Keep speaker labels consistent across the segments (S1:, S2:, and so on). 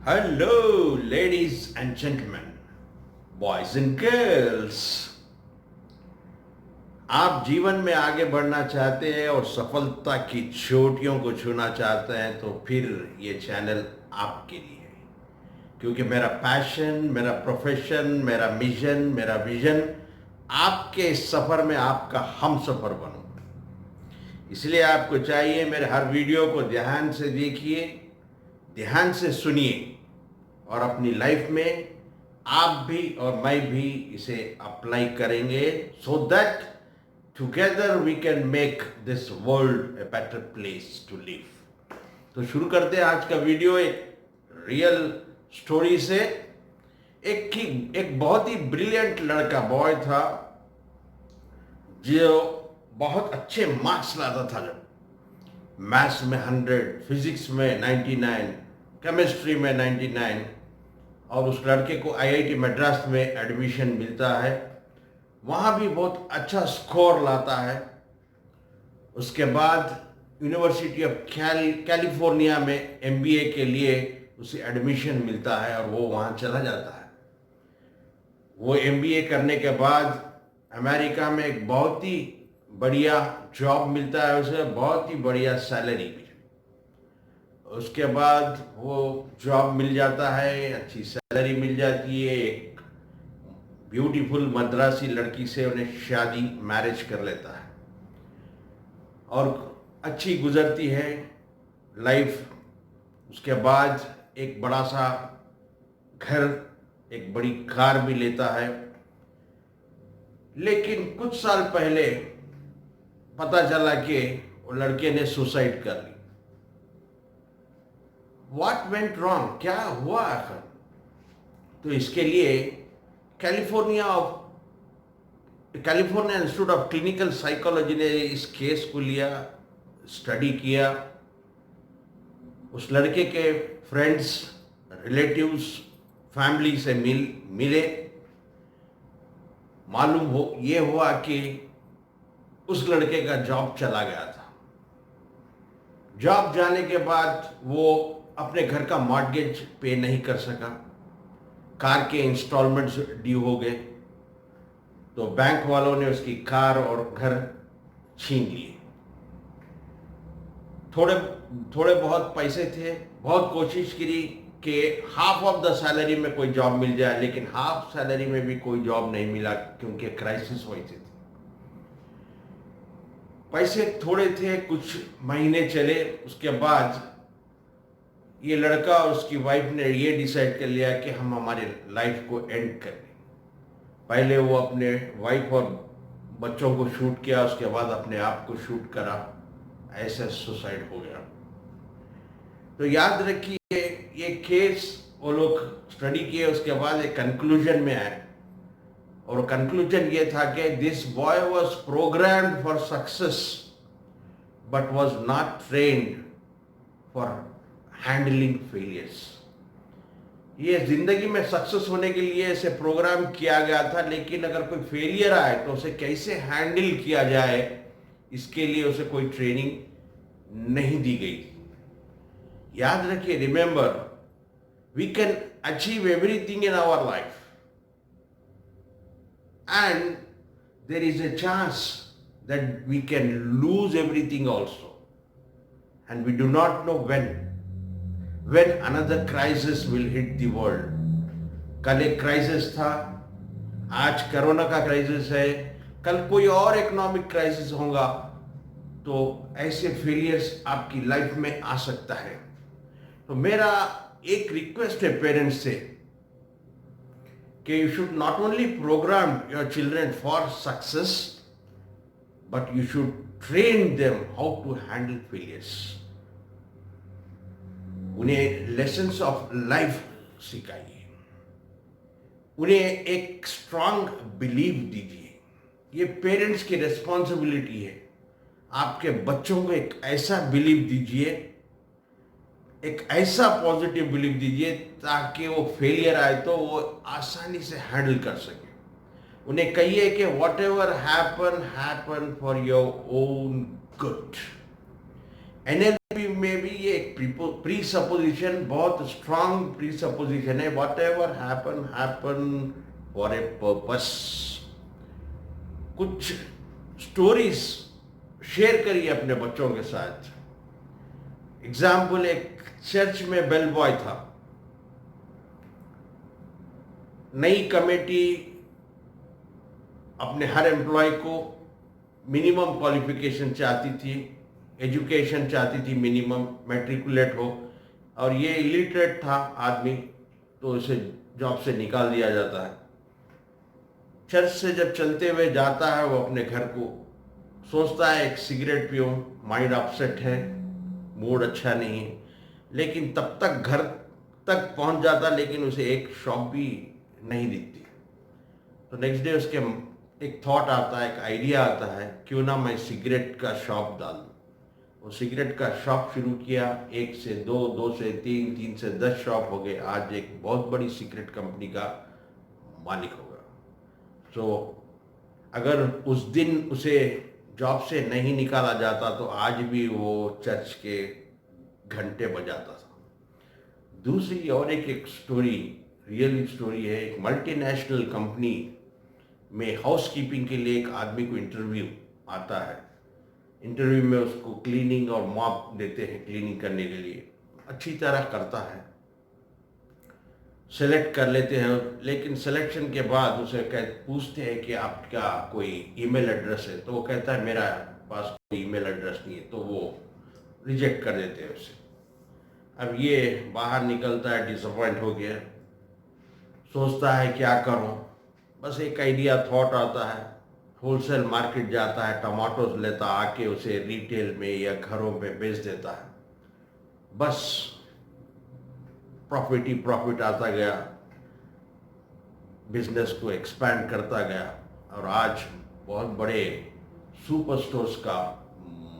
S1: Hello, ladies and gentlemen, boys and girls. आप जीवन में आगे बढ़ना चाहते हैं और सफलता की चोटियों को छूना चाहते हैं तो फिर ये चैनल आपके लिए है, क्योंकि मेरा पैशन, मेरा प्रोफेशन, मेरा मिशन, मेरा विजन आपके इस सफ़र में आपका हम सफ़र बनूं। इसलिए आपको चाहिए मेरे हर वीडियो को ध्यान से देखिए, ध्यान से सुनिए और अपनी लाइफ में आप भी और मैं भी इसे अप्लाई करेंगे so that together we can make this world a better place to live. तो शुरू करते हैं आज का वीडियो एक रियल स्टोरी से। एक बहुत ही ब्रिलियंट लड़का बॉय था जो बहुत अच्छे मार्क्स लाता था। जब मैथ्स में 100, फिजिक्स में 99, केमिस्ट्री में 99, और उस लड़के को आईआईटी मद्रास में एडमिशन मिलता है, वहाँ भी बहुत अच्छा स्कोर लाता है। उसके बाद यूनिवर्सिटी ऑफ कैलिफोर्निया में एमबीए के लिए उसे एडमिशन मिलता है और वो वहाँ चला जाता है। वो एमबीए करने के बाद अमेरिका में एक बहुत ही बढ़िया जॉब मिलता है उसे, बहुत ही बढ़िया सैलरी भी। उसके बाद वो जॉब मिल जाता है, अच्छी सैलरी मिल जाती है, एक ब्यूटीफुल मद्रासी लड़की से उन्हें शादी मैरिज कर लेता है और अच्छी गुजरती है लाइफ। उसके बाद एक बड़ा सा घर, एक बड़ी कार भी लेता है। लेकिन कुछ साल पहले पता चला कि वो लड़के ने सुसाइड कर ली। व्हाट वेंट रॉन्ग, क्या हुआ आखिर? तो इसके लिए California institute of clinical psychology ने इस केस को लिया, स्टडी किया। उस लड़के के फ्रेंड्स, रिलेटिव्स, फैमिली से मिले। ये हुआ कि उस लड़के का जॉब चला गया था। जॉब जाने के बाद वो अपने घर का मॉर्गेज पे नहीं कर सका, कार के इंस्टॉलमेंट्स ड्यू हो गए, तो बैंक वालों ने उसकी कार और घर छीन लिए। थोड़े बहुत पैसे थे, बहुत कोशिश करी कि हाफ ऑफ द सैलरी में कोई जॉब मिल जाए, लेकिन हाफ सैलरी में भी कोई जॉब नहीं मिला क्योंकि क्राइसिस हुई थी। पैसे थोड़े थे, कुछ महीने चले। उसके बाद ये लड़का और उसकी वाइफ ने ये डिसाइड कर लिया कि हम हमारे लाइफ को एंड कर दें। पहले वो अपने वाइफ और बच्चों को शूट किया, उसके बाद अपने आप को शूट करा, ऐसे सुसाइड हो गया। तो याद रखिए, ये केस वो लोग स्टडी किए, उसके बाद एक कंक्लूजन में आए और कंक्लूजन ये था कि this boy was programmed for success but was not trained for handling failures. ये जिंदगी में सक्सेस होने के लिए इसे प्रोग्राम किया गया था, लेकिन अगर कोई फेलियर आए तो उसे कैसे हैंडल किया जाए, इसके लिए उसे कोई ट्रेनिंग नहीं दी गई। याद रखिए, remember, we can achieve everything in our life and there is a chance that we can lose everything also, and we do not know when another crisis will hit the world. कल एक crisis था, आज corona का crisis है, कल कोई और economic crisis होगा। तो ऐसे फेलियर्स आपकी लाइफ में आ सकता है। तो मेरा एक रिक्वेस्ट है पेरेंट्स से कि you should not only program your children for success but you should train them how to handle failures. उन्हें लेसन्स ऑफ लाइफ सिखाइए, उन्हें एक स्ट्रांग बिलीव दीजिए। ये पेरेंट्स की रिस्पॉन्सिबिलिटी है। आपके बच्चों को एक ऐसा बिलीव दीजिए, एक ऐसा पॉजिटिव बिलीव दीजिए ताकि वो फेलियर आए तो वो आसानी से हैंडल कर सके। उन्हें कहिए कि what ever happen for your own good. NLP में भी ये एक प्री सपोजिशन, बहुत स्ट्रांग प्री सपोजिशन है, what ever happen happen for a purpose. कुछ स्टोरीज शेयर करिए अपने बच्चों के साथ। एग्जाम्पल, एक चर्च में बेल बॉय था। नई कमेटी अपने हर एम्प्लॉय को मिनिमम क्वालिफिकेशन चाहती थी, एजुकेशन चाहती थी, मिनिमम मैट्रिकुलेट हो, और ये इलिटरेट था आदमी, तो उसे जॉब से निकाल दिया जाता है। चर्च से जब चलते हुए जाता है, वो अपने घर को सोचता है एक सिगरेट पीऊं, माइंड अपसेट है, मूड अच्छा नहीं है, लेकिन तब तक घर तक पहुंच जाता, लेकिन उसे एक शॉप भी नहीं दिखती। तो नेक्स्ट डे उसके एक थॉट आता है, एक आइडिया आता है, क्यों ना मैं सिगरेट का शॉप डाल दूं। वो सिगरेट का शॉप शुरू किया, 1 से 2, 2 से 3, 3 से 10 शॉप हो गए, आज एक बहुत बड़ी सिगरेट कंपनी का मालिक होगा। तो अगर उस दिन उसे जॉब से नहीं निकाला जाता तो आज भी वो चर्च के घंटे बजाता था। दूसरी और एक स्टोरी, रियल स्टोरी है। एक मल्टीनेशनल कंपनी में हाउसकीपिंग के लिए एक आदमी को इंटरव्यू आता है। इंटरव्यू में उसको क्लीनिंग और मॉप देते हैं क्लीनिंग करने के लिए, अच्छी तरह करता है, सेलेक्ट कर लेते हैं, लेकिन सिलेक्शन के बाद उसे पूछते हैं कि आपका कोई ईमेल एड्रेस है, तो वो कहता है मेरा पास कोई ईमेल एड्रेस नहीं है, तो वो रिजेक्ट कर देते हैं उसे। अब ये बाहर निकलता है, डिसअपॉइंट हो गया, सोचता है क्या करूं। बस एक आइडिया, थॉट आता है, होलसेल मार्केट जाता है, टमाटोज लेता, आके उसे रिटेल में या घरों में बेच देता है। बस प्रॉफिट ही प्रॉफिट आता गया, बिजनेस को एक्सपैंड करता गया, और आज बहुत बड़े सुपर स्टोर्स का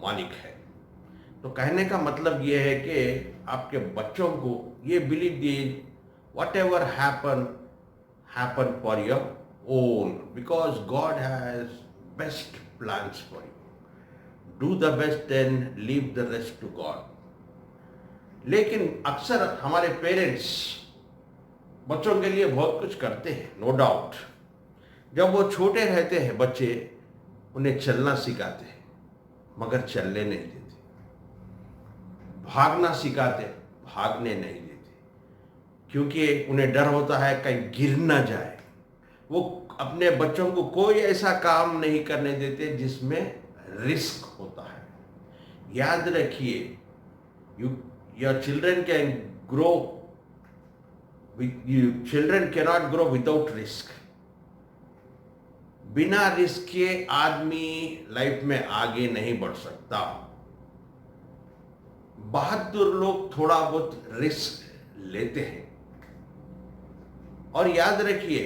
S1: मालिक है। तो कहने का मतलब ये है कि आपके बच्चों को ये बिलीव दिए, whatever happen happen for your own, because God has best plans for you. Do the best and leave the rest to God. लेकिन अक्सर हमारे पेरेंट्स बच्चों के लिए बहुत कुछ करते हैं, नो डाउट। जब वो छोटे रहते हैं बच्चे, उन्हें चलना सिखाते हैं मगर चलने नहीं देते, भागना सिखाते, भागने नहीं देते, क्योंकि उन्हें डर होता है कहीं गिर ना जाए। वो अपने बच्चों को कोई ऐसा काम नहीं करने देते जिसमें रिस्क होता है। याद रखिए, your children can grow children cannot grow without risk। बिना रिस्क के आदमी लाइफ में आगे नहीं बढ़ सकता। बहादुर लोग थोड़ा बहुत रिस्क लेते हैं। और याद रखिए,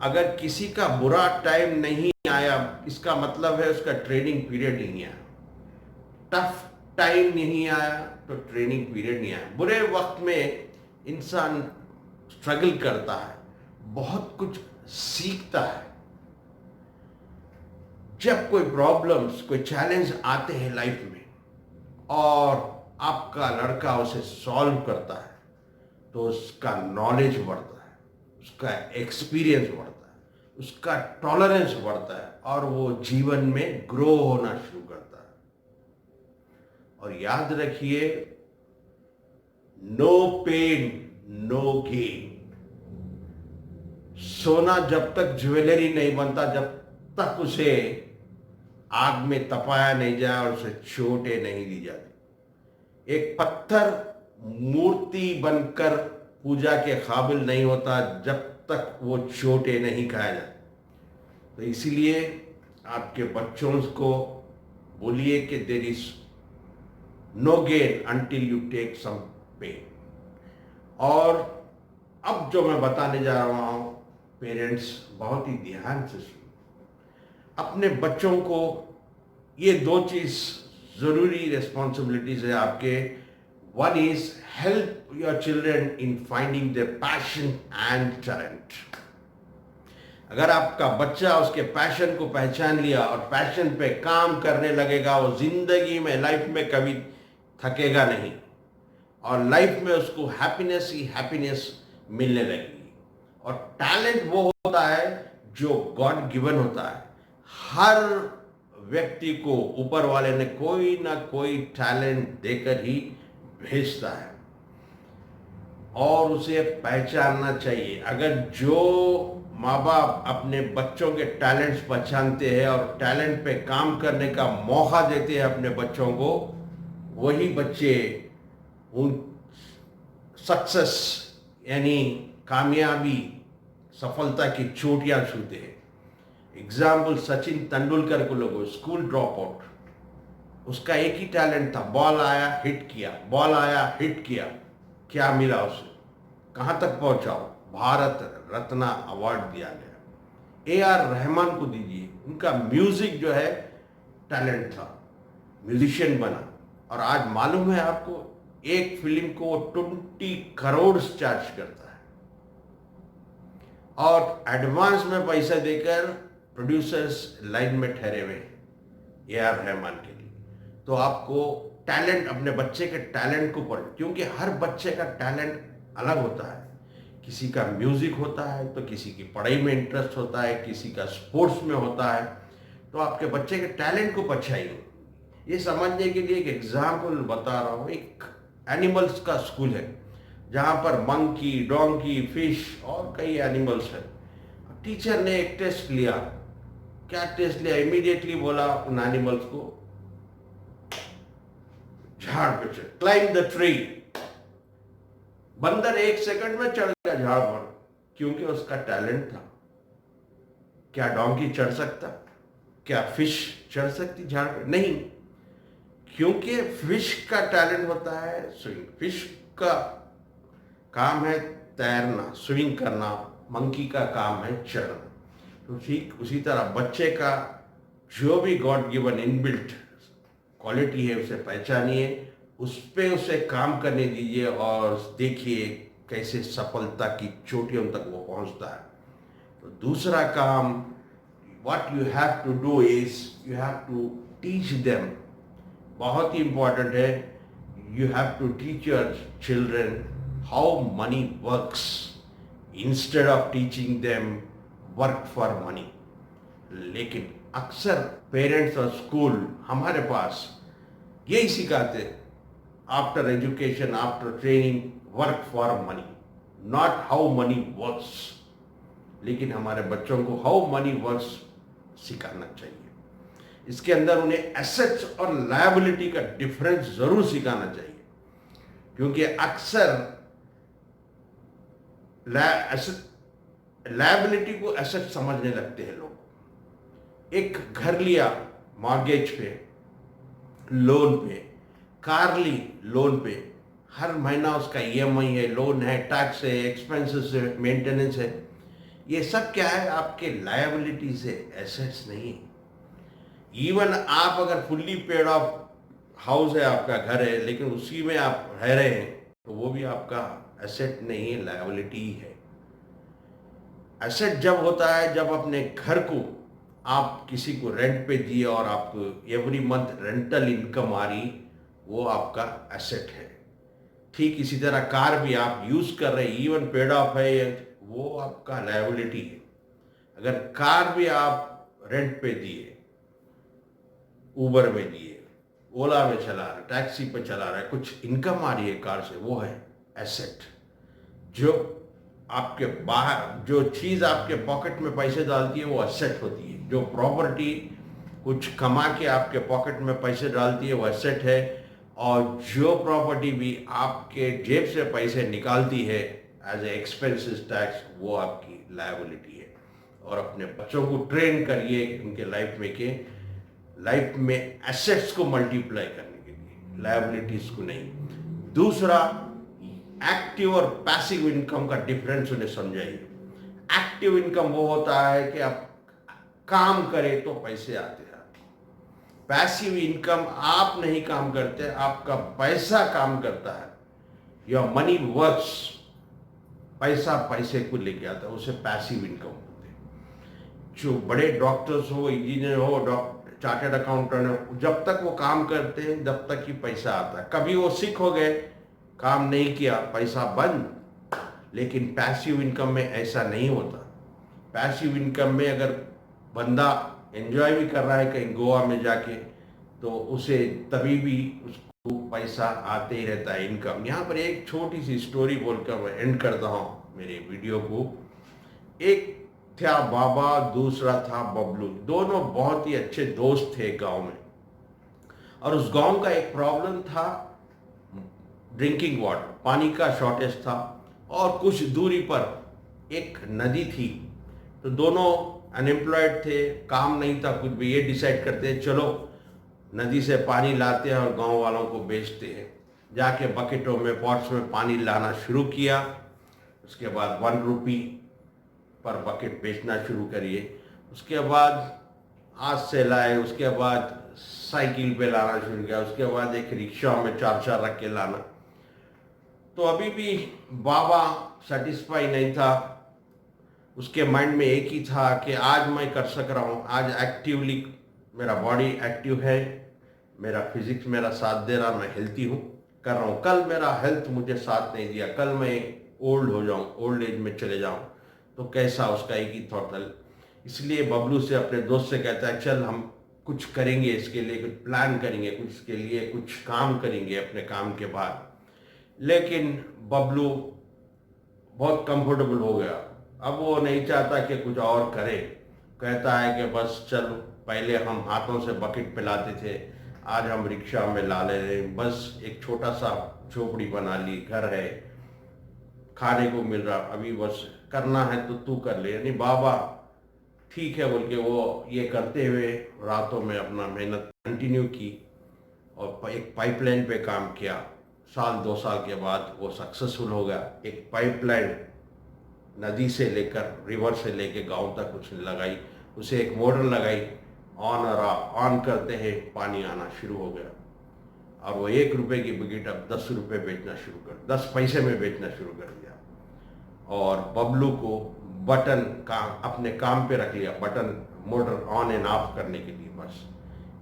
S1: अगर किसी का बुरा टाइम नहीं आया, इसका मतलब है उसका ट्रेनिंग पीरियड नहीं आया। टफ टाइम नहीं आया तो ट्रेनिंग पीरियड नहीं आया। बुरे वक्त में इंसान स्ट्रगल करता है, बहुत कुछ सीखता है। जब कोई प्रॉब्लम्स, कोई चैलेंज आते हैं लाइफ में और आपका लड़का उसे सॉल्व करता है, तो उसका नॉलेज बढ़ता है, उसका एक्सपीरियंस बढ़ता है, उसका टॉलरेंस बढ़ता है, और वो जीवन में ग्रो होना शुरू करता है। और याद रखिए, नो पेन नो गेन। सोना जब तक ज्वेलरी नहीं बनता, जब तक उसे आग में तपाया नहीं जाए और उसे चोटें नहीं दी जाती। एक पत्थर मूर्ति बनकर पूजा के काबिल नहीं होता जब तक वो चोटें नहीं खाया जाता। तो इसीलिए आपके बच्चों को बोलिए कि there is no gain until you take some pain. और अब जो मैं बताने जा रहा हूं, पेरेंट्स बहुत ही ध्यान से सुनो। अपने बच्चों को ये 2 चीज जरूरी रिस्पॉन्सिबिलिटीज है आपके। One is help your children in finding their passion and talent. अगर आपका बच्चा उसके पैशन को पहचान लिया और पैशन पे काम करने लगेगा, वो जिंदगी में लाइफ में कभी थकेगा नहीं और लाइफ में उसको हैप्पीनेस ही हैप्पीनेस मिलने लगेगी। और टैलेंट वो होता है जो गॉड गिवन होता है। हर व्यक्ति को ऊपर वाले ने कोई ना कोई टैलेंट देकर ही भेजता है और उसे पहचानना चाहिए। अगर जो माँ बाप अपने बच्चों के टैलेंट्स पहचानते हैं और टैलेंट पे काम करने का मौका देते हैं अपने बच्चों को, वही बच्चे उन सक्सेस यानी कामयाबी सफलता की चोटियां छूते हैं। एग्जाम्पल सचिन तेंदुलकर को लोगों, स्कूल ड्रॉप आउट, उसका एक ही टैलेंट था, बॉल आया हिट किया, बॉल आया हिट किया। क्या मिला उसे, कहां तक पहुंचा? भारत रत्न अवार्ड दिया गया। ए.आर. रहमान को दीजिए, उनका म्यूजिक जो है टैलेंट था, म्यूजिशियन बना और आज मालूम है आपको एक फिल्म को 20 करोड़ चार्ज करता है और एडवांस में पैसा देकर प्रोड्यूसर्स लाइन में ठहरे हुए ए.आर. रहमान के लिए। तो आपको टैलेंट, अपने बच्चे के टैलेंट को पढ़, क्योंकि हर बच्चे का टैलेंट अलग होता है। किसी का म्यूजिक होता है तो किसी की पढ़ाई में इंटरेस्ट होता है, किसी का स्पोर्ट्स में होता है। तो आपके बच्चे के टैलेंट को पछाइए। ये समझने के लिए एक एग्जाम्पल बता रहा हूँ। एक एनिमल्स का स्कूल है जहाँ पर मंकी, डोंकी, फिश और कई एनिमल्स हैं। टीचर ने एक टेस्ट लिया। क्या टेस्ट लिया? इमीडिएटली बोला उन एनिमल्स को झाड़ पे चढ़, क्लाइंब द ट्री। बंदर 1 सेकंड में चढ़ गया झाड़ पर, क्योंकि उसका टैलेंट था। क्या डोंकी चढ़ सकता? क्या फिश चढ़ सकती झाड़ पर? नहीं, क्योंकि फिश का टैलेंट होता है स्विंग। फिश का काम है तैरना, स्विंग करना। मंकी का काम है चढ़ना। तो ठीक उसी तरह बच्चे का जो भी गॉड गिवन इनबिल्ट क्वालिटी है उसे पहचानिए, उस पे उसे काम करने दीजिए और देखिए कैसे सफलता की चोटियों तक वो पहुंचता है। तो दूसरा काम, what you have to do is you have to teach them. बहुत ही इंपॉर्टेंट है, you have to teach your children how money works instead of teaching them work for money. लेकिन अक्सर पेरेंट्स और स्कूल हमारे पास यही सिखाते, after education, after training, work for money, not how money works. लेकिन हमारे बच्चों को हाउ मनी वर्क्स सिखाना चाहिए। इसके अंदर उन्हें एसेट्स और लायबिलिटी का डिफरेंस जरूर सिखाना चाहिए, क्योंकि अक्सर लायबिलिटी को एसेट समझने लगते हैं लोग। एक घर लिया मॉर्गेज पे, लोन पे, कार ली लोन पे, हर महीना उसका ईएमआई है, लोन है, टैक्स है, एक्सपेंसेस है, मेंटेनेंस है। ये सब क्या है? आपके लायबिलिटी से, एसेट्स नहीं है। इवन आप अगर फुल्ली पेड ऑफ हाउस है, आपका घर है, लेकिन उसी में आप रह रहे हैं, तो वो भी आपका एसेट नहीं है, लायबिलिटी ही है। एसेट जब होता है जब अपने घर को आप किसी को रेंट पे दिए और आपको एवरी मंथ रेंटल इनकम आ रही, वो आपका एसेट है। ठीक इसी तरह कार भी आप यूज कर रहे हैं, इवन पेड ऑफ है, वो आपका लायबिलिटी है। अगर कार भी आप रेंट पे दिए, उबर में दिए, ओला में चला रहे, टैक्सी पे चला रहा है, कुछ इनकम आ रही है कार से, वो है एसेट। जो आपके बाहर, जो चीज़ आपके पॉकेट में पैसे डालती है वो एसेट होती है। जो प्रॉपर्टी कुछ कमा के आपके पॉकेट में पैसे डालती है वो एसेट है। और जो प्रॉपर्टी भी आपके जेब से पैसे निकालती है एज ए एक्सपेंसेस टैक्स, वो आपकी लायबिलिटी है। और अपने बच्चों को ट्रेन करिए उनके लाइफ में एसेट्स को मल्टीप्लाई करने के लिए, लायबिलिटीज को नहीं। दूसरा, एक्टिव और पैसिव इनकम का डिफरेंस उन्हें समझाइए। एक्टिव इनकम वो होता है कि आप काम करें तो पैसे आते हैं। पैसिव इनकम, आप नहीं काम करते, आपका पैसा काम करता है। योर मनी वर्क्स, पैसा पैसे को लेके आता है, उसे पैसिव इनकम बोलते हैं। जो बड़े डॉक्टर्स हो, इंजीनियर हो, चार्टर्ड अकाउंटेंट हो, जब तक वो काम करते हैं जब तक ही पैसा आता है। कभी वो सिक हो गए, काम नहीं किया, पैसा बंद। लेकिन पैसिव इनकम में ऐसा नहीं होता। पैसिव इनकम में अगर बंदा एंजॉय भी कर रहा है कहीं गोवा में जाके, तो उसे तभी भी उसको पैसा आते ही रहता है, इनकम। यहाँ पर एक छोटी सी स्टोरी बोलकर मैं एंड करता हूँ मेरे वीडियो को। एक था बाबा, दूसरा था बबलू। दोनों बहुत ही अच्छे दोस्त थे गांव में, और उस गांव का एक प्रॉब्लम था ड्रिंकिंग वाटर, पानी का शॉर्टेज था। और कुछ दूरी पर एक नदी थी, तो दोनों अनएम्प्लॉयड थे, काम नहीं था कुछ भी। ये डिसाइड करते हैं चलो नदी से पानी लाते हैं और गांव वालों को बेचते हैं। जाके बकेटों में, पॉट्स में पानी लाना शुरू किया। उसके बाद 1 रुपी पर बकेट बेचना शुरू करिए। उसके बाद हाथ से लाए, उसके बाद साइकिल पे लाना शुरू किया, उसके बाद एक रिक्शा में 4-4 रख के लाना। तो अभी भी बाबा सेटिस्फाई नहीं था। उसके माइंड में एक ही था कि आज मैं कर सक रहा हूँ, आज एक्टिवली मेरा बॉडी एक्टिव है, मेरा फिजिक्स मेरा साथ दे रहा, मैं हेल्थी हूँ, कर रहा हूँ। कल मेरा हेल्थ मुझे साथ नहीं दिया, कल मैं ओल्ड हो जाऊँ, ओल्ड एज में चले जाऊँ, तो कैसा। उसका एक ही थॉट था। इसलिए बबलू से, अपने दोस्त से कहता है चल हम कुछ करेंगे, इसके लिए कुछ प्लान करेंगे, कुछ इसके लिए कुछ काम करेंगे अपने काम के बाद। लेकिन बबलू बहुत कंफर्टेबल हो गया। अब वो नहीं चाहता कि कुछ और करे। कहता है कि बस चलो, पहले हम हाथों से बकेट पिलाते थे, आज हम रिक्शा में ला ले रहे हैं। बस एक छोटा सा झोपड़ी बना ली, घर है, खाने को मिल रहा, अभी बस करना है तो तू कर ले। यानी बाबा ठीक है बोल के वो ये करते हुए रातों में अपना मेहनत कंटिन्यू की और एक पाइपलाइन पे काम किया। 1-2 साल के बाद वो सक्सेसफुल हो गया। एक पाइपलाइन नदी से लेकर, रिवर से लेकर गांव तक उसने लगाई, उसे एक मोटर लगाई, ऑन और ऑन करते हैं पानी आना शुरू हो गया। और वो 1 रुपए की बकेट अब 10 रुपए बेचना शुरू कर, 10 पैसे में बेचना शुरू कर दिया। और बबलू को बटन का अपने काम पे रख लिया, button motor on end of करने के लिए। बस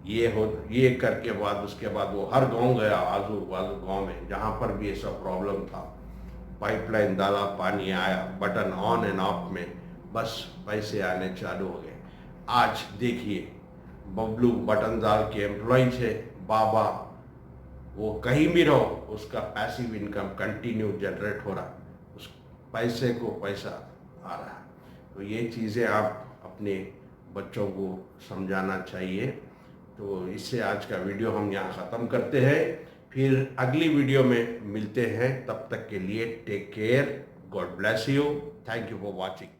S1: ये करके बाद उसके बाद वो हर गांव गया, आजू बाजू गांव में जहाँ पर भी ऐसा प्रॉब्लम था, पाइपलाइन डाला, पानी आया, बटन ऑन एंड ऑफ में बस पैसे आने चालू हो गए। आज देखिए बबलू बटन डाल के एम्प्लॉय है, बाबा वो कहीं भी रहो उसका पैसिव इनकम कंटिन्यू जनरेट हो रहा, उस पैसे को पैसा आ रहा है। तो ये चीज़ें आप अपने बच्चों को समझाना चाहिए। तो इससे आज का वीडियो हम यहाँ ख़त्म करते हैं, फिर अगली वीडियो में मिलते हैं। तब तक के लिए take care, God bless you, thank you for watching.